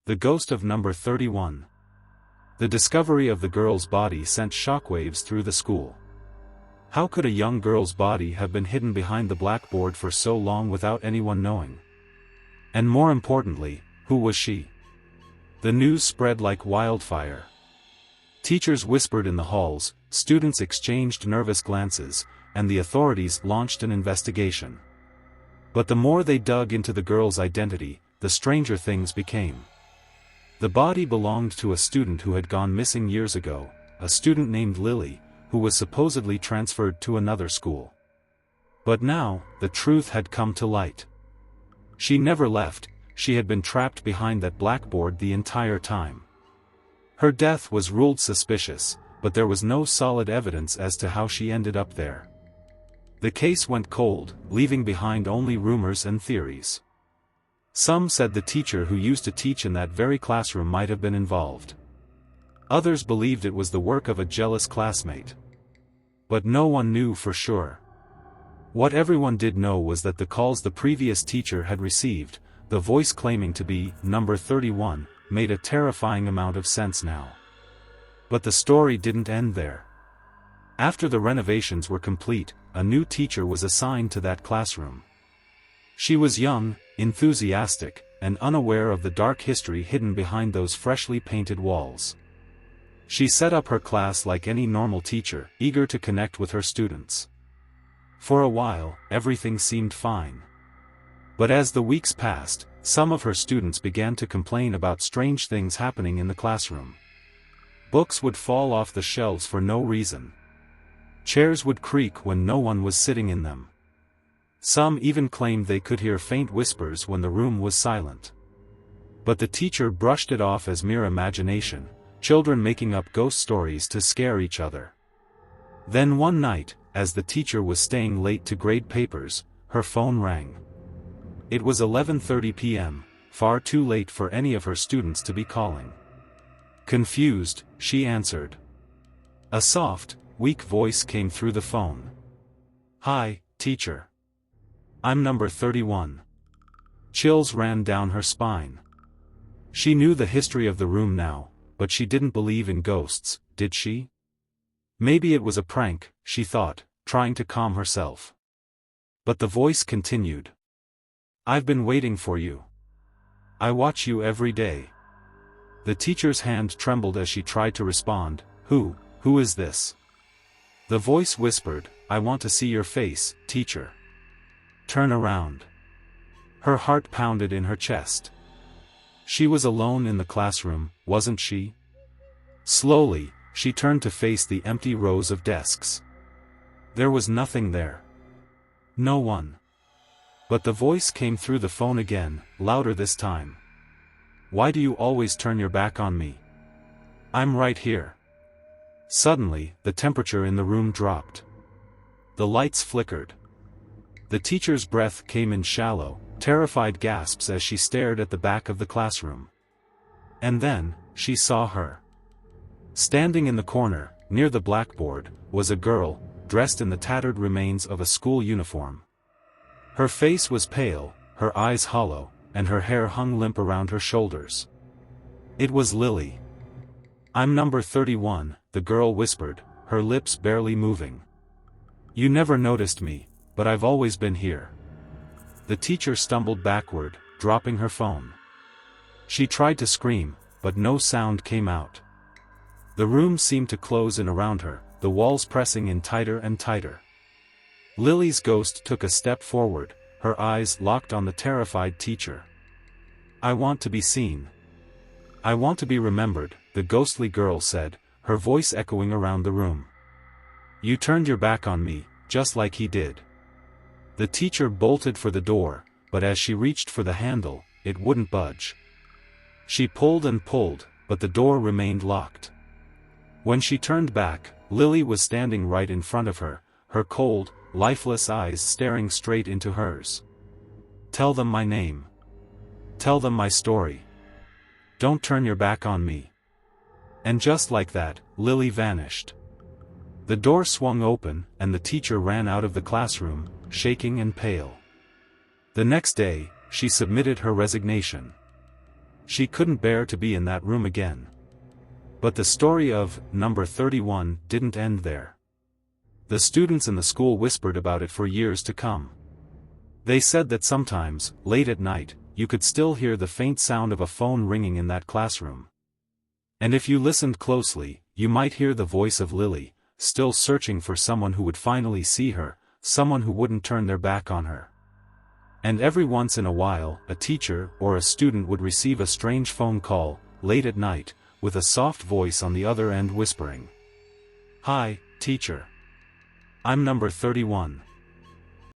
The ghost of number 31. The discovery of the girl's body sent shockwaves through the school. How could a young girl's body have been hidden behind the blackboard for so long without anyone knowing? And more importantly, who was she? The news spread like wildfire. Teachers whispered in the halls, students exchanged nervous glances, and the authorities launched an investigation. But the more they dug into the girl's identity, the stranger things became. The body belonged to a student who had gone missing years ago, a student named Lily, who was supposedly transferred to another school. But now, the truth had come to light. She never left, she had been trapped behind that blackboard the entire time. Her death was ruled suspicious, but there was no solid evidence as to how she ended up there. The case went cold, leaving behind only rumors and theories. Some said the teacher who used to teach in that very classroom might have been involved. Others believed it was the work of a jealous classmate. But no one knew for sure. What everyone did know was that the calls the previous teacher had received, the voice claiming to be number 31, made a terrifying amount of sense now. But the story didn't end there. After the renovations were complete, a new teacher was assigned to that classroom. She was young, enthusiastic, and unaware of the dark history hidden behind those freshly painted walls. She set up her class like any normal teacher, eager to connect with her students. For a while, everything seemed fine. But as the weeks passed, some of her students began to complain about strange things happening in the classroom. Books would fall off the shelves for no reason. Chairs would creak when no one was sitting in them. Some even claimed they could hear faint whispers when the room was silent. But the teacher brushed it off as mere imagination, children making up ghost stories to scare each other. Then one night, as the teacher was staying late to grade papers, her phone rang. It was 11:30 p.m., far too late for any of her students to be calling. Confused, she answered. A soft, weak voice came through the phone. "Hi, teacher. I'm number 31. Chills ran down her spine. She knew the history of the room now, but she didn't believe in ghosts, did she? Maybe it was a prank, she thought, trying to calm herself. But the voice continued. "I've been waiting for you. I watch you every day." The teacher's hand trembled as she tried to respond. Who is this?" The voice whispered, "I want to see your face, teacher. Turn around." Her heart pounded in her chest. She was alone in the classroom, wasn't she? Slowly, she turned to face the empty rows of desks. There was nothing there. No one. But the voice came through the phone again, louder this time. "Why do you always turn your back on me? I'm right here." Suddenly, the temperature in the room dropped. The lights flickered. The teacher's breath came in shallow, terrified gasps as she stared at the back of the classroom. And then, she saw her. Standing in the corner, near the blackboard, was a girl, dressed in the tattered remains of a school uniform. Her face was pale, her eyes hollow, and her hair hung limp around her shoulders. It was Lily. "I'm number 31, the girl whispered, her lips barely moving. "You never noticed me, but I've always been here." The teacher stumbled backward, dropping her phone. She tried to scream, but no sound came out. The room seemed to close in around her, the walls pressing in tighter and tighter. Lily's ghost took a step forward, her eyes locked on the terrified teacher. "I want to be seen. I want to be remembered," the ghostly girl said, her voice echoing around the room. "You turned your back on me, just like he did." The teacher bolted for the door, but as she reached for the handle, it wouldn't budge. She pulled and pulled, but the door remained locked. When she turned back, Lily was standing right in front of her, her cold, lifeless eyes staring straight into hers. "Tell them my name. Tell them my story. Don't turn your back on me." And just like that, Lily vanished. The door swung open, and the teacher ran out of the classroom, shaking and pale. The next day, she submitted her resignation. She couldn't bear to be in that room again. But the story of number 31 didn't end there. The students in the school whispered about it for years to come. They said that sometimes, late at night, you could still hear the faint sound of a phone ringing in that classroom. And if you listened closely, you might hear the voice of Lily, still searching for someone who would finally see her, someone who wouldn't turn their back on her. And every once in a while, a teacher or a student would receive a strange phone call, late at night, with a soft voice on the other end whispering, "Hi, teacher. I'm number 31.